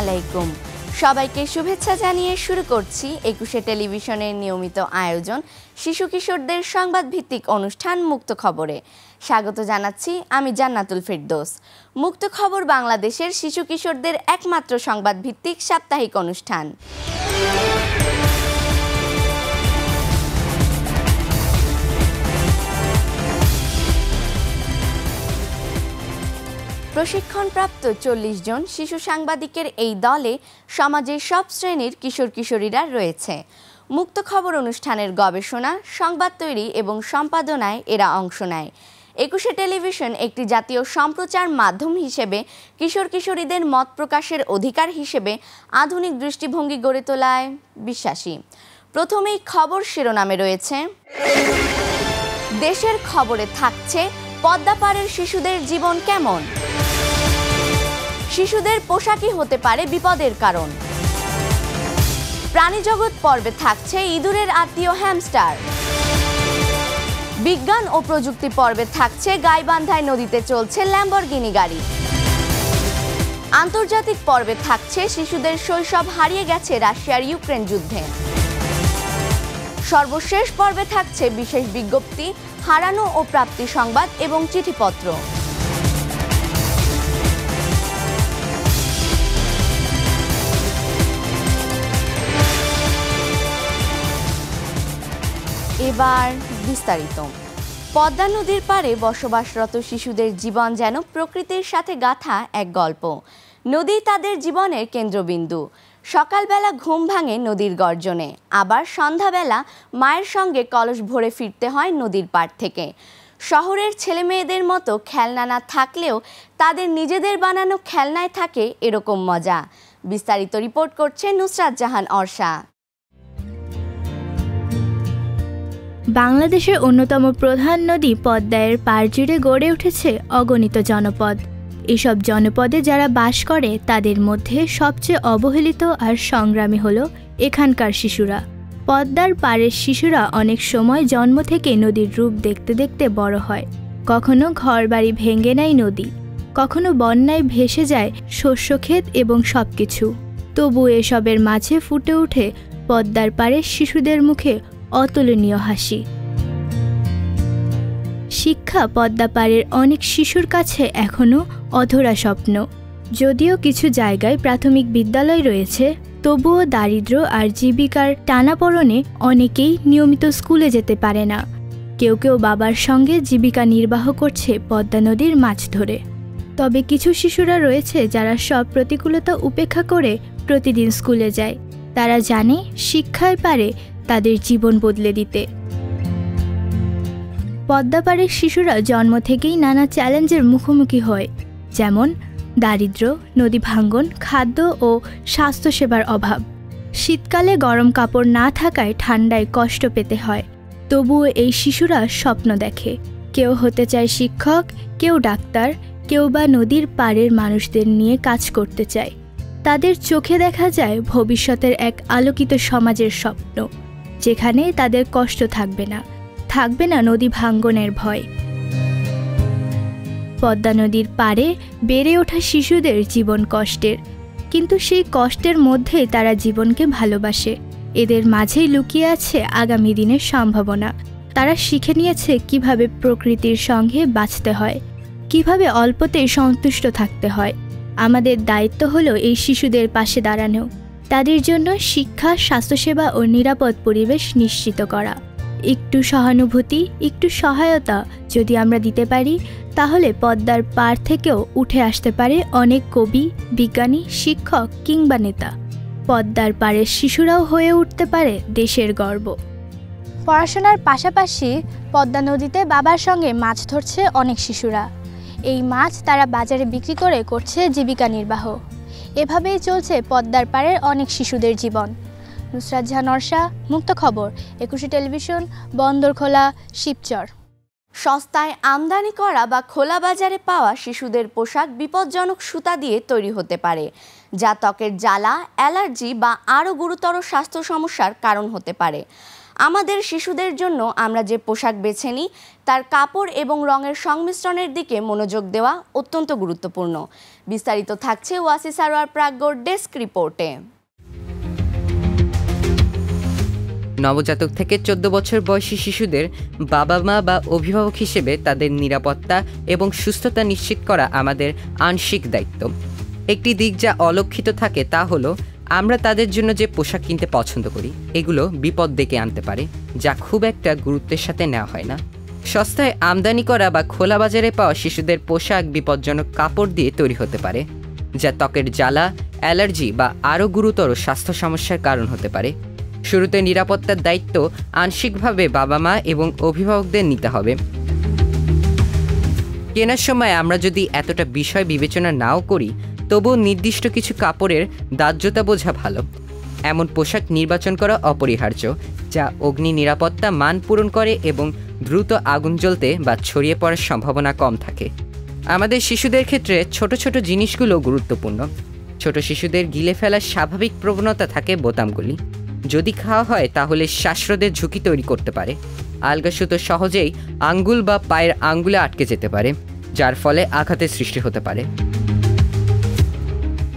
আলাইকুম। সবাইকে শুভেচ্ছা জানিয়ে শুরু করছি ২১শে টেলিভিশনের নিয়মিত আয়োজন শিশু কিশোরদের সংবাদ ভিত্তিক অনুষ্ঠান মুক্ত খবরে। স্বাগত জানাচ্ছি আমি জান্নাতুল ফেরদৌস। মুক্ত খবর বাংলাদেশের শিশু কিশোরদের একমাত্র সংবাদ ভিত্তিক সাপ্তাহিক অনুষ্ঠান। প্রশিক্ষণপ্রাপ্ত ৪০ জন শিশু সাংবাদিকের এই দলে সমাজের সব শ্রেণীর কিশোর কিশোরীরা রয়েছে। মুক্ত খবর অনুষ্ঠানের গবেষণা, সংবাদ তৈরি এবং সম্পাদনায় এরা অংশ নেয়। ২১শে টেলিভিশন একটি জাতীয় সম্প্রচার মাধ্যম হিসেবে কিশোর কিশোরীদের মত প্রকাশের অধিকার হিসেবে আধুনিক দৃষ্টিভঙ্গি গড়ে তোলায় বিশ্বাসী। প্রথমেই খবর শিরোনামে রয়েছে, দেশের খবরে থাকছে পদ্মাপাড়ের শিশুদের জীবন কেমন। শিশুদের পোশাকই হতে পারে বিপদের কারণ। প্রাণীজগৎ পর্বে থাকছে ইঁদুরের আত্মীয় হ্যামস্টার। বিজ্ঞান ও প্রযুক্তি পর্বে থাকছে গাইবান্ধায় নদীতে চলছে ল্যাম্বরগিনি গাড়ি। আন্তর্জাতিক পর্বে থাকছে শিশুদের শৈশব হারিয়ে গেছে রাশিয়ার ইউক্রেন যুদ্ধে। সর্বশেষ পর্বে থাকছে বিশেষ বিজ্ঞপ্তি, হারানো ও প্রাপ্তি সংবাদ এবং চিঠিপত্র। এবার বিস্তারিত। পদ্মা নদীর পাড়ে বসবাসরত শিশুদের জীবন যেন প্রকৃতির সাথে গাঁথা এক গল্প। নদী তাদের জীবনের কেন্দ্রবিন্দু। সকালবেলা ঘুম ভাঙে নদীর গর্জনে, আবার সন্ধ্যাবেলা মায়ের সঙ্গে কলস ভরে ফিরতে হয় নদীর পাড় থেকে। শহরের ছেলেমেয়েদের মতো খেলনা না থাকলেও তাদের নিজেদের বানানো খেলনায় থাকে এরকম মজা। বিস্তারিত রিপোর্ট করছে নুসরাত জাহান অর্ষা। বাংলাদেশের অন্যতম প্রধান নদী পদ্মার পাড় জুড়ে গড়ে উঠেছে অগণিত জনপদ। এসব জনপদে যারা বাস করে তাদের মধ্যে সবচেয়ে অবহেলিত আর সংগ্রামী হলো এখানকার শিশুরা। পদ্মার পাড়ের শিশুরা অনেক সময় জন্ম থেকে নদীর রূপ দেখতে দেখতে বড় হয়। কখনো ঘরবাড়ি ভেঙে নেয় নদী, কখনো বন্যায় ভেসে যায় শস্যক্ষেত এবং সবকিছু। তবু এসবের মাঝে ফুটে ওঠে পদ্মার পাড়ের শিশুদের মুখে অতুলনীয় হাসি। শিক্ষা পদ্মা পাড়ের অনেক শিশুর কাছে এখনও অধরা স্বপ্ন। যদিও কিছু জায়গায় প্রাথমিক বিদ্যালয় রয়েছে, তবুও দারিদ্র্য আর জীবিকার টানাপোড়েনে অনেকেই নিয়মিত স্কুলে যেতে পারে না। কেউ কেউ বাবার সঙ্গে জীবিকা নির্বাহ করছে পদ্মা নদীর মাছ ধরে। তবে কিছু শিশুরা রয়েছে যারা সব প্রতিকূলতা উপেক্ষা করে প্রতিদিন স্কুলে যায়। তারা জানে শিক্ষায় পারে তাদের জীবন বদলে দিতে। পদ্মাপাড়ের শিশুরা জন্ম থেকেই নানা চ্যালেঞ্জের মুখোমুখি হয়, যেমন দারিদ্র্য, নদী ভাঙ্গন, খাদ্য ও স্বাস্থ্যসেবার অভাব। শীতকালে গরম কাপড় না থাকায় ঠান্ডায় কষ্ট পেতে হয়। তবুও এই শিশুরা স্বপ্ন দেখে। কেউ হতে চায় শিক্ষক, কেউ ডাক্তার, কেউ বা নদীর পাড়ের মানুষদের নিয়ে কাজ করতে চায়। তাদের চোখে দেখা যায় ভবিষ্যতের এক আলোকিত সমাজের স্বপ্ন, যেখানে তাদের কষ্ট থাকবে না, থাকবে না নদী ভাঙ্গনের ভয়। পদ্মা নদীর পাড়ে বেড়ে ওঠা শিশুদের জীবন কষ্টের, কিন্তু সেই কষ্টের মধ্যেই তারা জীবনকে ভালোবাসে। এদের মাঝেই লুকিয়ে আছে আগামী দিনের সম্ভাবনা। তারা শিখে নিয়েছে কিভাবে প্রকৃতির সঙ্গে বাঁচতে হয়, কিভাবে অল্পতেই সন্তুষ্ট থাকতে হয়। আমাদের দায়িত্ব হলো এই শিশুদের পাশে দাঁড়ানো, তাদের জন্য শিক্ষা, স্বাস্থ্যসেবা ও নিরাপদ পরিবেশ নিশ্চিত করা। একটু সহানুভূতি, একটু সহায়তা যদি আমরা দিতে পারি, তাহলে পদ্মার পাড় থেকেও উঠে আসতে পারে অনেক কবি, বিজ্ঞানী, শিক্ষক কিংবা নেতা। পদ্মার পাড়ের শিশুরাও হয়ে উঠতে পারে দেশের গর্ব। পড়াশোনার পাশাপাশি পদ্মা নদীতে বাবার সঙ্গে মাছ ধরছে অনেক শিশুরা। এই মাছ তারা বাজারে বিক্রি করে করছে জীবিকা নির্বাহ। এভাবেই চলছে পদ্মার পাড়ের অনেক শিশুদের জীবন। নুসরাত জাহান অর্ষা, মুক্ত খবর, ২১শে টেলিভিশন, বন্দরখোলা, শিবচর। সস্তায় আমদানি করা বা খোলা বাজারে পাওয়া শিশুদের পোশাক বিপজ্জনক সুতা দিয়ে তৈরি হতে পারে, যা ত্বকের জ্বালা, অ্যালার্জি বা আরও গুরুতর স্বাস্থ্য সমস্যার কারণ হতে পারে। আমাদের শিশুদের জন্য আমরা যে পোশাক বেছে নিই তার কাপড় এবং রঙের সংমিশ্রণের দিকে মনোযোগ দেওয়া অত্যন্ত গুরুত্বপূর্ণ। বিস্তারিত থাকছে ওয়াসি সারোয়ার প্রাজ্ঞর ডেস্ক রিপোর্টে। নবজাতক থেকে 14 বছর বয়সী শিশুদের বাবা মা বা অভিভাবক হিসেবে তাদের নিরাপত্তা এবং সুস্থতা নিশ্চিত করা আমাদের আংশিক দায়িত্ব। একটি দিক যা অলক্ষিত থাকে তা হলো আমরা তাদের জন্য যে পোশাক কিনতে পছন্দ করি এগুলো বিপদ ডেকে আনতে পারে, যা খুব একটা গুরুত্বের সাথে নেওয়া হয় না। সস্তায় আমদানি করা বা খোলা বাজারে পাওয়া শিশুদের পোশাক বিপজ্জনক কাপড় দিয়ে তৈরি হতে পারে, যা ত্বকের জ্বালা, অ্যালার্জি বা আরও গুরুতর স্বাস্থ্য সমস্যার কারণ হতে পারে। শুরুতে নিরাপত্তার দায়িত্ব আংশিকভাবে বাবা মা এবং অভিভাবকদের নিতে হবে। কেনার সময় আমরা যদি এতটা বিষয় বিবেচনা নাও করি, তবুও নির্দিষ্ট কিছু কাপড়ের দাহ্যতা বোঝা ভালো। এমন পোশাক নির্বাচন করা অপরিহার্য যা অগ্নি নিরাপত্তা মান পূরণ করে এবং দ্রুত আগুন জ্বলতে বা ছড়িয়ে পড়ার সম্ভাবনা কম থাকে। আমাদের শিশুদের ক্ষেত্রে ছোট ছোট জিনিসগুলো গুরুত্বপূর্ণ। ছোট শিশুদের গিলে ফেলার স্বাভাবিক প্রবণতা থাকে বোতামগুলি। যদি খাওয়া হয় তাহলে শ্বাসরোধের ঝুঁকি তৈরি করতে পারে। আলগা সুতো সহজেই আঙ্গুল বা পায়ের আঙ্গুলে আটকে যেতে পারে, যার ফলে আঘাতের সৃষ্টি হতে পারে।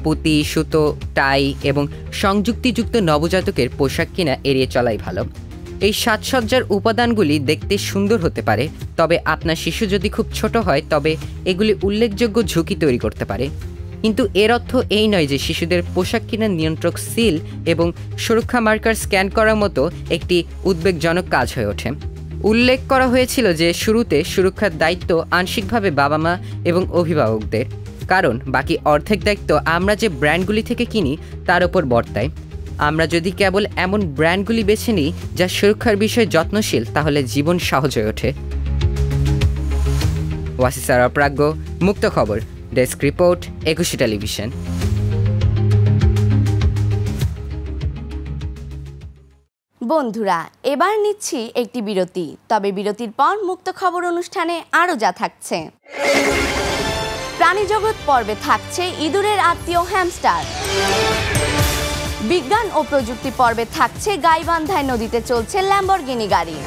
পুঁতি, সুতো, টাই এবং সংযুক্তিযুক্ত নবজাতকের পোশাক কিনা এড়িয়ে চলাই ভালো। এই সাজসজ্জার উপাদানগুলি দেখতে সুন্দর হতে পারে, তবে আপনার শিশু যদি খুব ছোট হয় তবে এগুলি উল্লেখযোগ্য ঝুঁকি তৈরি করতে পারে। কিন্তু এর অর্থ এই নয় যে শিশুদের পোশাক কেনার নিয়ন্ত্রক সিল এবং সুরক্ষা মার্কার স্ক্যান করার মতো একটি উদ্বেগজনক কাজ হয়ে ওঠে। উল্লেখ করা হয়েছিল যে শুরুতে সুরক্ষার দায়িত্ব আংশিকভাবে বাবা মা এবং অভিভাবকদের, কারণ বাকি অর্ধেক দায়িত্ব আমরা যে ব্র্যান্ডগুলি থেকে কিনি তার উপর বর্তায়। আমরা যদি কেবল এমন ব্র্যান্ডগুলি বেছে নিই যা সুরক্ষার বিষয়ে যত্নশীল, তাহলে জীবন সহজ হয়ে ওঠে। ওয়াসি সারোয়ার প্রাজ্ঞ, মুক্ত খবর, ডেস্ক রিপোর্ট, 21 টেলিভিশন। বন্ধুরা, এবার নিচ্ছি একটি বিরতি। তবে বিরতির পর মুক্ত খবর অনুষ্ঠানে আরও যা থাকছে। প্রাণীজগৎ পর্বে থাকছে ইঁদুরের আত্মীয় হ্যামস্টার। বিজ্ঞান ও প্রযুক্তি পর্বে থাকছে গাইবান্ধায় নদীতে চলছে ল্যাম্বরগিনি গাড়ি।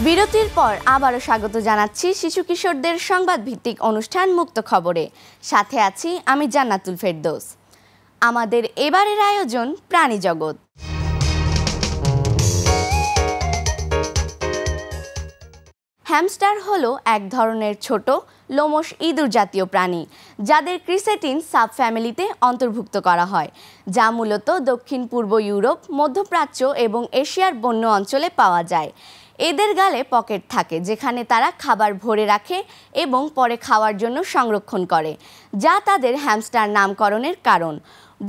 বিরতির পর আবারও স্বাগত জানাচ্ছি শিশু কিশোরদের সংবাদ ভিত্তিক অনুষ্ঠান মুক্ত খবরে। সাথে আছি আমি জান্নাতুল ফেরদৌস। আমাদের এবারের আয়োজন প্রাণী জগৎ। হ্যামস্টার হলো এক ধরনের ছোট লোমশ ইঁদুর জাতীয় প্রাণী, যাদের ক্রিসেটিন সাব ফ্যামিলিতে অন্তর্ভুক্ত করা হয়, যা মূলত দক্ষিণ পূর্ব ইউরোপ, মধ্যপ্রাচ্য এবং এশিয়ার বন্য অঞ্চলে পাওয়া যায়। এদের গালে পকেট থাকে যেখানে তারা খাবার ভরে রাখে এবং পরে খাওয়ার জন্য সংরক্ষণ করে, যা তাদের হ্যামস্টার নামকরণের কারণ।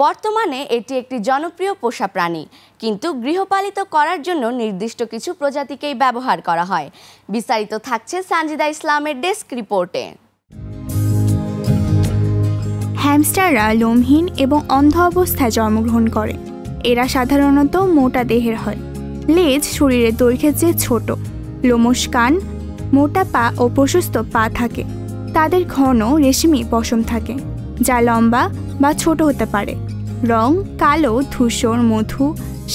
বর্তমানে এটি একটি জনপ্রিয় পোষা প্রাণী, কিন্তু গৃহপালিত করার জন্য নির্দিষ্ট কিছু প্রজাতিকেই ব্যবহার করা হয়। বিস্তারিত থাকছে সানজিদা ইসলামের ডেস্ক রিপোর্টে। হ্যামস্টাররা লোমহীন এবং অন্ধ অবস্থায় জন্মগ্রহণ করে। এরা সাধারণত মোটা দেহের হয়। লেজ শরীরের দৈর্ঘ্যের চেয়ে ছোট, লোমশ কান, মোটা পা ও প্রশস্ত পা থাকে। তাদের ঘন রেশমি পশম থাকে, যা লম্বা বা ছোট হতে পারে। রং কালো, ধূসর, মধু,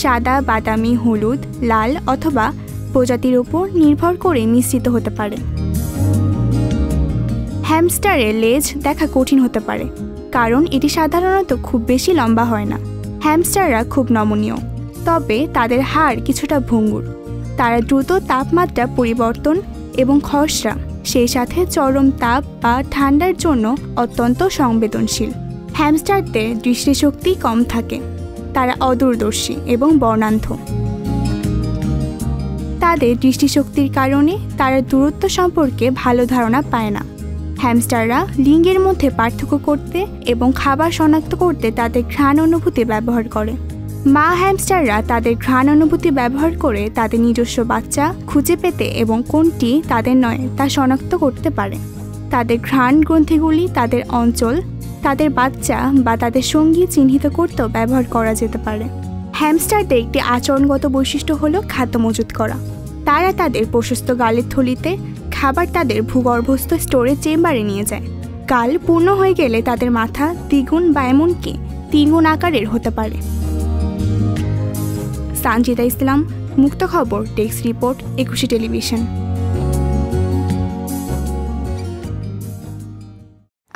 সাদা, বাদামি, হলুদ, লাল অথবা প্রজাতির উপর নির্ভর করে মিশ্রিত হতে পারে। হ্যামস্টারের লেজ দেখা কঠিন হতে পারে, কারণ এটি সাধারণত খুব বেশি লম্বা হয় না। হ্যামস্টাররা খুব নমনীয়, তবে তাদের হাড় কিছুটা ভঙ্গুর। তারা দ্রুত তাপমাত্রা পরিবর্তন এবং খসড়া, সেই সাথে চরম তাপ বা ঠান্ডার জন্য অত্যন্ত সংবেদনশীল। হ্যামস্টারদের দৃষ্টিশক্তি কম থাকে। তারা অদূরদর্শী এবং বর্ণান্ধ। তাদের দৃষ্টিশক্তির কারণে তারা দূরত্ব সম্পর্কে ভালো ধারণা পায় না। হ্যামস্টাররা লিঙ্গের মধ্যে পার্থক্য করতে এবং খাবার শনাক্ত করতে তাদের ঘ্রাণ অনুভূতি ব্যবহার করে। মা হ্যামস্টাররা তাদের ঘ্রাণ অনুভূতি ব্যবহার করে তাদের নিজস্ব বাচ্চা খুঁজে পেতে এবং কোনটি তাদের নয় তা শনাক্ত করতে পারে। তাদের ঘ্রাণ গ্রন্থিগুলি তাদের অঞ্চল, তাদের বাচ্চা বা তাদের সঙ্গী চিহ্নিত করতেও ব্যবহার করা যেতে পারে। হ্যামস্টারদের একটি আচরণগত বৈশিষ্ট্য হলো খাদ্য মজুত করা। তারা তাদের প্রশস্ত গালের থলিতে খাবার তাদের ভূগর্ভস্থ স্টোরেজ চেম্বারে নিয়ে যায়। গাল পূর্ণ হয়ে গেলে তাদের মাথা দ্বিগুণ বা এমনকি তিনগুণ আকারের হতে পারে। সানজিদা ইসলাম, মুক্ত খবর, ডেস্ক রিপোর্ট, 21 টেলিভিশন।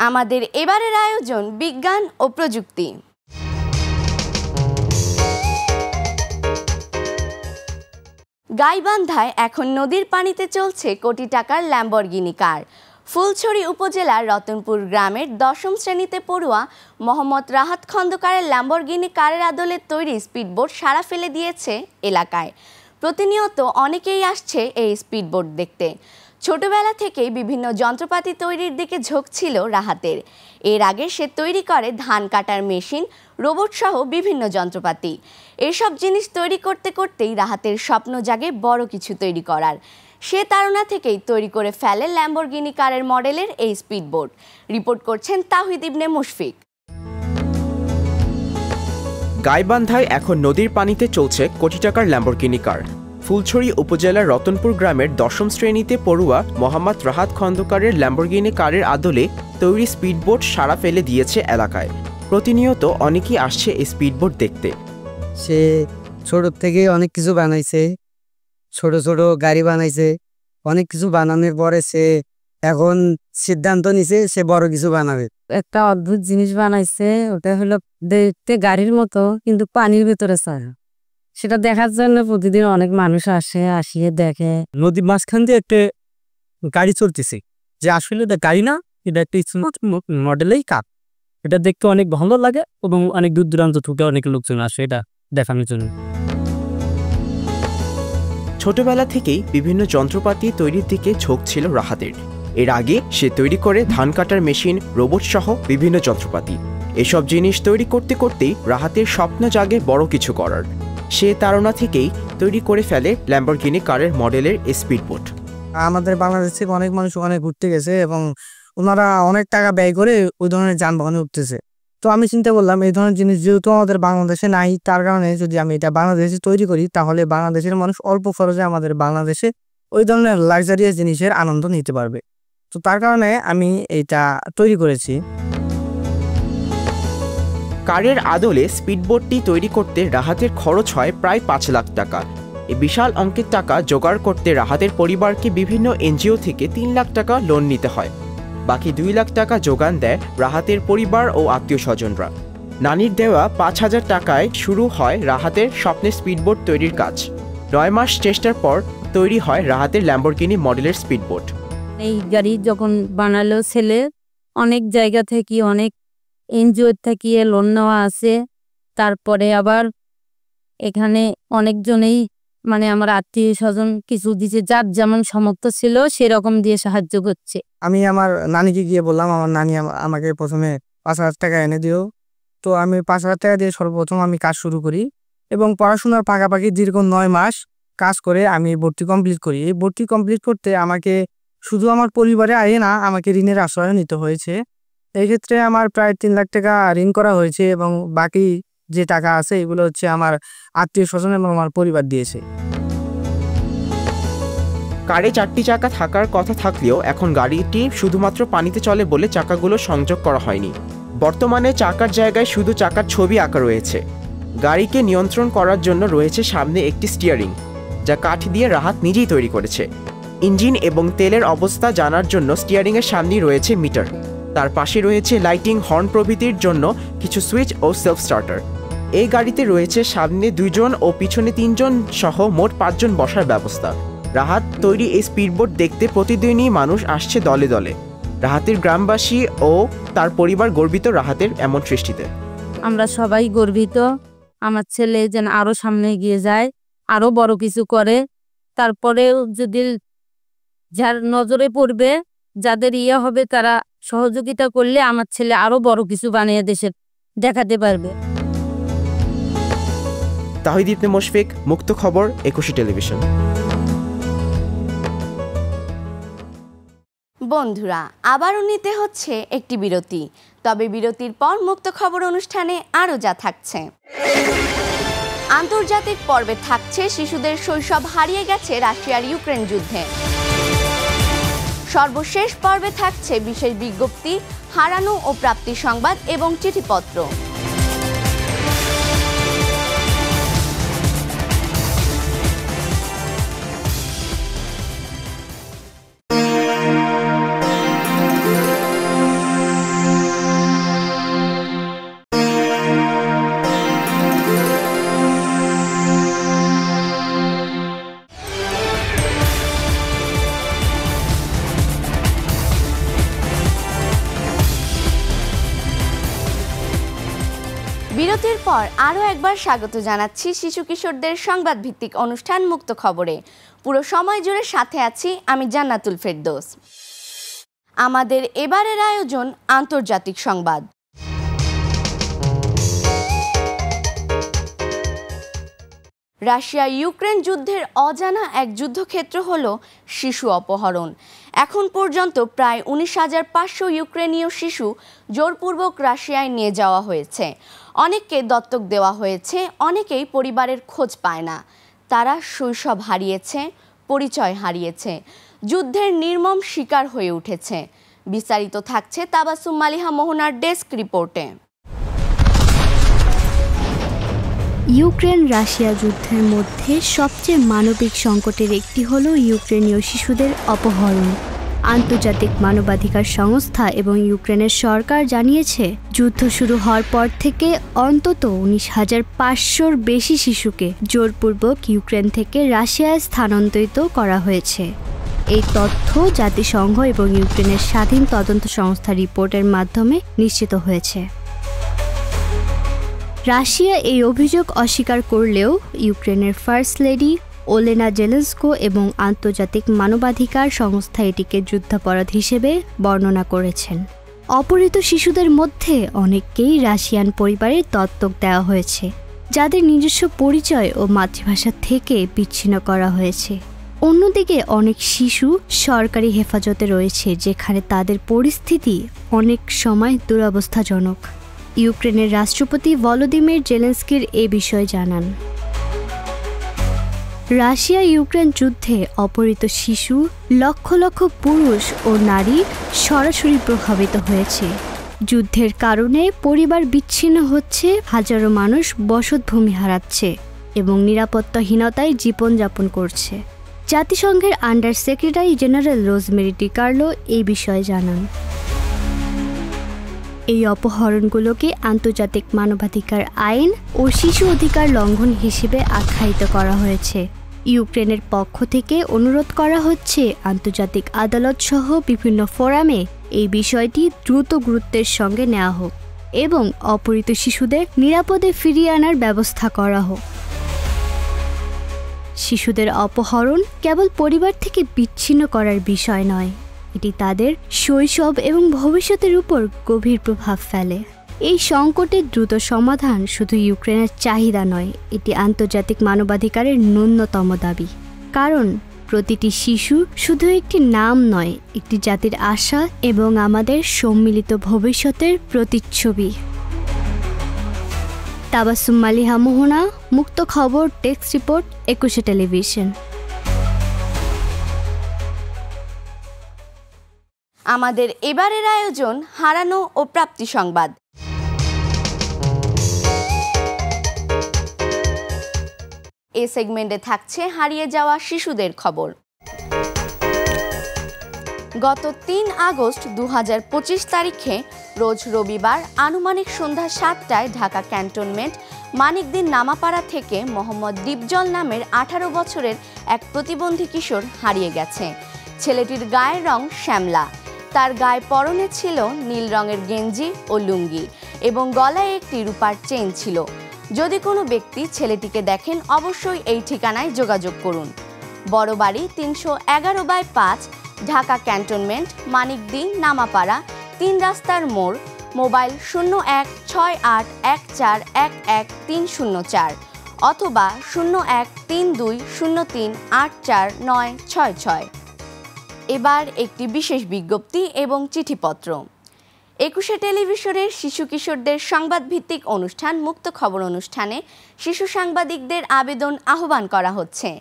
আমাদের এবারের আয়োজন বিজ্ঞান ও প্রযুক্তি। গাইবান্ধায় এখন নদীর পানিতে চলছে কোটি টাকার ল্যাম্বরগিনি কার। ফুলছড়ি উপজেলার রতনপুর গ্রামের 10ম শ্রেণীতে পড়ুয়া মোহাম্মদ রাহাত খন্দকারের ল্যাম্বরগিনি কারের আদলে তৈরি স্পিডবোট সাড়া ফেলে দিয়েছে এলাকায়। প্রতিনিয়ত অনেকেই আসছে এই স্পিডবোট দেখতে। ছোটবেলা থেকেই বিভিন্ন যন্ত্রপাতি তৈরির দিকে ঝোঁক ছিল রাহাতের। এর আগে সে তৈরি করে ধান কাটার মেশিন, রোবট সহ বিভিন্ন যন্ত্রপাতি। এসব জিনিস তৈরি করতে করতেই রাহাতের স্বপ্ন জাগে বড় কিছু তৈরি করার। সে তাড়না থেকেই তৈরি করে ফেলে ল্যাম্বরগিনি কারের মডেলের এই স্পিডবোট। রিপোর্ট করছেন তাওহিদ ইবনে মুশফিক। গাইবান্ধায় এখন নদীর পানিতে চলছে কোটি টাকার ল্যাম্বরগিনি কার। ফুলছড়ি উপজেলার রতনপুর গ্রামের 10ম শ্রেণীতে পড়ুয়া মোহাম্মদ রাহাত খন্দকারের ল্যাম্বরগিনি কারের আদলে তৈরি স্পিডবোট সাড়া ফেলে দিয়েছে এলাকায়। প্রতিনিয়ত অনেকেই আসছে এই স্পিডবোট দেখতে। সে ছোট থেকে অনেক কিছু বানাইছে, ছোট ছোট গাড়ি বানাইছে। অনেক কিছু বানানোর পরে সে এখন সিদ্ধান্ত নিছে সে বড় কিছু বানাবে। একটা অদ্ভুত জিনিস বানাইছে, ওটা হলো দেখতে গাড়ির মতো কিন্তু পানির ভেতরে ছাড়া। সেটা দেখার জন্য প্রতিদিন অনেক মানুষ আসিয়ে দেখে। নদীর মাঝখান দিয়ে একটা গাড়ি চলতেছে, যে আসলে এটা গাড়ি না, এটা একটা মডেলেই কার। এটা দেখতে অনেক ভালো লাগে এবং অনেক দূর দূরান্ত থেকে অনেক লোকজন আসে এটা দেখানোর জন্য। ছোটবেলা থেকেই বিভিন্ন যন্ত্রপাতি তৈরির দিকে ঝোঁক ছিল রাহাতের। এর আগে সে তৈরি করে ধান কাটার মেশিন, রোবট সহ বিভিন্ন যন্ত্রপাতি। এসব জিনিস তৈরি করতে করতেই রাহাতের স্বপ্ন জাগে বড় কিছু করার। সে তাড়না থেকেই তৈরি করে ফেলে ল্যাম্বরগিনি কারের মডেলের স্পিডবোট। আমাদের বাংলাদেশে অনেক মানুষ ওখানে ঘুরতে গেছে এবং ওনারা অনেক টাকা ব্যয় করে ওই ধরনের যানবাহনে উঠতেছে। তো আমি চিন্তা করলাম এই ধরনের জিনিস যেহেতু আমাদের বাংলাদেশে নাই, তার কারণে যদি আমি এটা বাংলাদেশে তৈরি করি তাহলে বাংলাদেশের মানুষ অল্প খরচে আমাদের বাংলাদেশে ওই ধরনের লাক্সারিয়াস জিনিসের আনন্দ নিতে পারবে। তো তার কারণে আমি এটা তৈরি করেছি। কারের আদলে স্পিডবোটটি তৈরি করতে রাহাতের খরচ হয় প্রায় 5 লাখ টাকা। এই বিশাল অঙ্কের টাকা জোগাড় করতে রাহাতের পরিবারকে বিভিন্ন এনজিও থেকে 3 লাখ টাকা লোন নিতে হয়। বাকি 2 লাখ টাকা যোগান দেয় রাহাতের পরিবার ও আত্মীয় স্বজনরা। নানির দেওয়া 5,000 টাকায় শুরু হয় রাহাতের স্বপ্নের স্পিডবোট তৈরির কাজ। 9 মাস চেষ্টার পর তৈরি হয় রাহাতের ল্যাম্বরগিনি মডেলের স্পিডবোট। এই গাড়ি যখন বানালো ছেলে, অনেক জায়গা থেকে অনেক এনজিও থেকে লোন নেওয়া আছে। তারপরে আবার এখানে অনেকজনেই মানে আমার আত্মীয় স্বজন কিছু দিছে, যার যেমন সামর্থ্য ছিল সেরকম দিয়ে সাহায্য করছে। আমি আমার নানিকে গিয়ে বললাম, আমার নানি আমাকে প্রথমে 5,000 টাকা এনে দিও। তো আমি 5,000 টাকা দিয়ে সর্বপ্রথম আমি কাজ শুরু করি এবং পড়াশোনার পাশাপাশি দীর্ঘ 9 মাস কাজ করে আমি ভর্তি কমপ্লিট করি। এই ভর্তি কমপ্লিট করতে আমাকে শুধু আমার পরিবারে আয়ে না, আমাকে ঋণের আশ্রয় নিতে হয়েছে। এই ক্ষেত্রে আমার প্রায় 3 লাখ টাকা ঋণ করা হয়েছে এবং বাকি যে টাকা আছে এগুলো হচ্ছে আমার আত্মীয় স্বজন এবং আমার পরিবার দিয়েছে। কারে 4টি চাকা থাকার কথা থাকলেও এখন গাড়িটি শুধুমাত্র পানিতে চলে বলে চাকাগুলো সংযোগ করা হয়নি। বর্তমানে চাকার জায়গায় শুধু চাকার ছবি আঁকা রয়েছে। গাড়িকে নিয়ন্ত্রণ করার জন্য রয়েছে সামনে একটি স্টিয়ারিং, যা কাঠ দিয়ে রাহাত নিজেই তৈরি করেছে। ইঞ্জিন এবং তেলের অবস্থা জানার জন্য স্টিয়ারিংয়ের সামনেই রয়েছে মিটার। তার পাশে রয়েছে লাইটিং, হর্ন প্রভৃতির জন্য কিছু সুইচ ও সেলফ স্টার্টার। এই গাড়িতে রয়েছে সামনে 2 জন ও পিছনে 3 জন সহ মোট 5 জন বসার ব্যবস্থা। রাহাত তৈরি এই স্পিডবোট দেখতে প্রতিদিনই মানুষ আসছে দলে দলে। রাহাতের গ্রামবাসী ও তার পরিবার গর্বিত রাহাতের এমন সৃষ্টিতে। আমরা সবাই গর্বিত। আমার ছেলে যেন আরো সামনে এগিয়ে যায়, আরো বড় কিছু করে। তারপরেও যদি যার নজরে পড়বে, যাদের হবে, তারা সহযোগিতা করলে আমার ছেলে আরো বড় কিছু বানিয়ে দেশের দেখাতে পারবে। তাহিদ ইবনে মুশফিক, মুক্ত খবর, 21 টেলিভিশন। বন্ধুরা, আবারও নিতে হচ্ছে একটি বিরতি। তবে বিরতির পর মুক্ত খবর অনুষ্ঠানে আরও যা থাকছে। আন্তর্জাতিক পর্বে থাকছে শিশুদের শৈশব হারিয়ে গেছে রাশিয়ার ইউক্রেন যুদ্ধে। সর্বশেষ পর্বে থাকছে বিশেষ বিজ্ঞপ্তি, হারানো ও প্রাপ্তি সংবাদ এবং চিঠিপত্র। বিরতির পর আরও একবার স্বাগত জানাচ্ছি শিশু কিশোরদের সংবাদ ভিত্তিক অনুষ্ঠান মুক্ত খবরে। পুরো সময় জুড়ে সাথে আছি আমি জান্নাতুল ফেরদৌস। আমাদের এবারের আয়োজন আন্তর্জাতিক সংবাদ। রাশিয়া ইউক্রেন যুদ্ধের অজানা এক যুদ্ধক্ষেত্র হল শিশু অপহরণ। এখন পর্যন্ত প্রায় 19,500 ইউক্রেনীয় শিশু জোরপূর্বক রাশিয়ায় নিয়ে যাওয়া হয়েছে। অনেককে দত্তক দেওয়া হয়েছে, অনেকেই পরিবারের খোঁজ পায় না। তারা শৈশব হারিয়েছে, পরিচয় হারিয়েছে, যুদ্ধের নির্মম শিকার হয়ে উঠেছে। বিস্তারিত থাকছে তাবাসসুম মালিহা মোহনার ডেস্ক রিপোর্টে। ইউক্রেন রাশিয়া যুদ্ধের মধ্যে সবচেয়ে মানবিক সংকটের একটি হল ইউক্রেনীয় শিশুদের অপহরণ। আন্তর্জাতিক মানবাধিকার সংস্থা এবং ইউক্রেনের সরকার জানিয়েছে, যুদ্ধ শুরু হওয়ার পর থেকে অন্তত 19,500-র বেশি শিশুকে জোরপূর্বক ইউক্রেন থেকে রাশিয়ায় স্থানান্তরিত করা হয়েছে। এই তথ্য জাতিসংঘ এবং ইউক্রেনের স্বাধীন তদন্ত সংস্থা রিপোর্টের মাধ্যমে নিশ্চিত হয়েছে। রাশিয়া এই অভিযোগ অস্বীকার করলেও ইউক্রেনের ফার্স্ট লেডি ওলেনা জেলেনস্কো এবং আন্তর্জাতিক মানবাধিকার সংস্থা এটিকে যুদ্ধাপরাধ হিসেবে বর্ণনা করেছেন। অপহৃত শিশুদের মধ্যে অনেককেই রাশিয়ান পরিবারে দত্তক দেওয়া হয়েছে, যাদের নিজস্ব পরিচয় ও মাতৃভাষা থেকে বিচ্ছিন্ন করা হয়েছে। অন্যদিকে অনেক শিশু সরকারি হেফাজতে রয়েছে, যেখানে তাদের পরিস্থিতি অনেক সময় দুরবস্থাজনক। ইউক্রেনের রাষ্ট্রপতি ভলোদিমির জেলেনস্কির এ বিষয়ে জানান, রাশিয়া ইউক্রেন যুদ্ধে অপহৃত শিশু, লক্ষ লক্ষ পুরুষ ও নারী সরাসরি প্রভাবিত হয়েছে। যুদ্ধের কারণে পরিবার বিচ্ছিন্ন হচ্ছে, হাজারো মানুষ বসতভূমি হারাচ্ছে এবং নিরাপত্তাহীনতায় জীবনযাপন করছে। জাতিসংঘের under secretary general rosemary DiCarlo এই বিষয়ে জানান, এই অপহরণগুলোকে আন্তর্জাতিক মানবাধিকার আইন ও শিশু অধিকার লঙ্ঘন হিসেবে আখ্যায়িত করা হয়েছে। ইউক্রেনের পক্ষ থেকে অনুরোধ করা হচ্ছে আন্তর্জাতিক আদালত সহ বিভিন্ন ফোরামে এই বিষয়টি দ্রুত গুরুত্বের সঙ্গে নেওয়া হোক এবং অপহৃত শিশুদের নিরাপদে ফিরিয়ে আনার ব্যবস্থা করা হোক। শিশুদের অপহরণ কেবল পরিবার থেকে বিচ্ছিন্ন করার বিষয় নয়, এটি তাদের শৈশব এবং ভবিষ্যতের উপর গভীর প্রভাব ফেলে। এই সংকটের দ্রুত সমাধান শুধু ইউক্রেনের চাহিদা নয়, এটি আন্তর্জাতিক মানবাধিকারের ন্যূনতম দাবি। কারণ প্রতিটি শিশু শুধু একটি নাম নয়, একটি জাতির আশা এবং আমাদের সম্মিলিত ভবিষ্যতের প্রতিচ্ছবি। তাবাসসুম মালিহা মোহনা, মুক্ত খবর, ডেস্ক রিপোর্ট, 21 টেলিভিশন। আমাদের এবারের আয়োজন হারানো ও প্রাপ্তি সংবাদ। এ সেগমেন্টে থাকছে হারিয়ে যাওয়া শিশুদের খবর। গত 3 আগস্ট 2025 তারিখে রোজ রবিবার আনুমানিক সন্ধ্যা 7টায় ঢাকা ক্যান্টনমেন্ট মানিকদিন নামাপাড়া থেকে মোহাম্মদ ডিপজল নামের 18 বছরের এক প্রতিবন্ধী কিশোর হারিয়ে গেছে। ছেলেটির গায়ের রং শ্যামলা, তার গায়ে পরনে ছিল নীল রঙের গেঞ্জি ও লুঙ্গি এবং গলায় একটি রূপার চেইন ছিল। যদি কোনো ব্যক্তি ছেলেটিকে দেখেন অবশ্যই এই ঠিকানায় যোগাযোগ করুন। বড়বাড়ি 311/5, ঢাকা ক্যান্টনমেন্ট, মানিকদি নামাপাড়া, 3 রাস্তার মোড়। মোবাইল 016814111304। অথবা 013203849666। এবার একটি বিশেষ বিজ্ঞপ্তি এবং চিঠিপত্র। 21শে টেলিভিশনের শিশু কিশোরদের সংবাদভিত্তিক অনুষ্ঠান মুক্ত খবর অনুষ্ঠানে শিশু সাংবাদিকদের আবেদন আহ্বান করা হচ্ছে।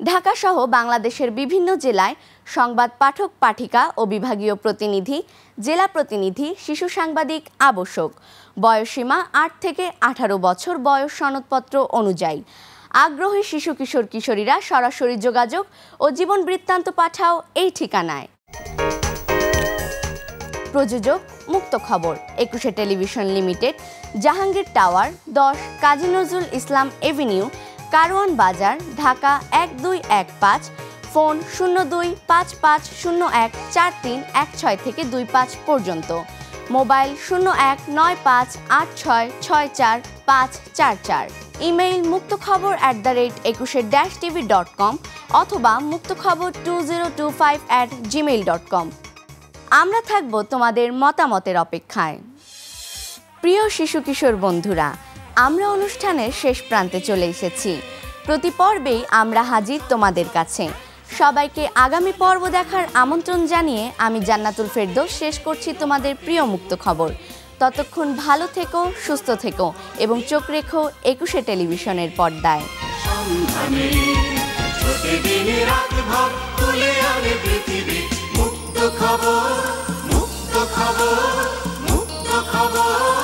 ঢাকাসহ বাংলাদেশের বিভিন্ন জেলায় সংবাদ পাঠক পাঠিকা ও বিভাগীয় প্রতিনিধি, জেলা প্রতিনিধি, শিশু সাংবাদিক আবশ্যক। বয়সসীমা 8 থেকে 18 বছর বয়স সনদপত্র অনুযায়ী। আগ্রহী শিশু কিশোর কিশোরীরা সরাসরি যোগাযোগ ও জীবন বৃত্তান্ত পাঠাও এই ঠিকানায়। প্রযোজক মুক্ত খবর, 21শে television limited, Jahangir tower, 10 Kazi Nazrul Islam Avenue, Karwan বাজার, ঢাকা 1215। ফোন 0255014316 থেকে 25 পর্যন্ত। মোবাইল 019586644544। ইমেইল muktokhabor@21e-tv.com অথবা muktokhabor2025@gmail.com। আমরা থাকব তোমাদের মতামতের অপেক্ষায়। প্রিয় শিশু কিশোর বন্ধুরা, আমরা অনুষ্ঠানের শেষ প্রান্তে চলে এসেছি। প্রতি পর্বেই আমরা হাজির তোমাদের কাছে। সবাইকে আগামী পর্ব দেখার আমন্ত্রণ জানিয়ে আমি জান্নাতুল ফেরদৌস শেষ করছি তোমাদের প্রিয় মুক্ত খবর। ততক্ষণ ভালো থেকো, সুস্থ থেকো এবং চোখ রেখো 21শে টেলিভিশনের পর্দায়। মুক্ত খবর, মুক্ত খবর, মুক্ত খবর।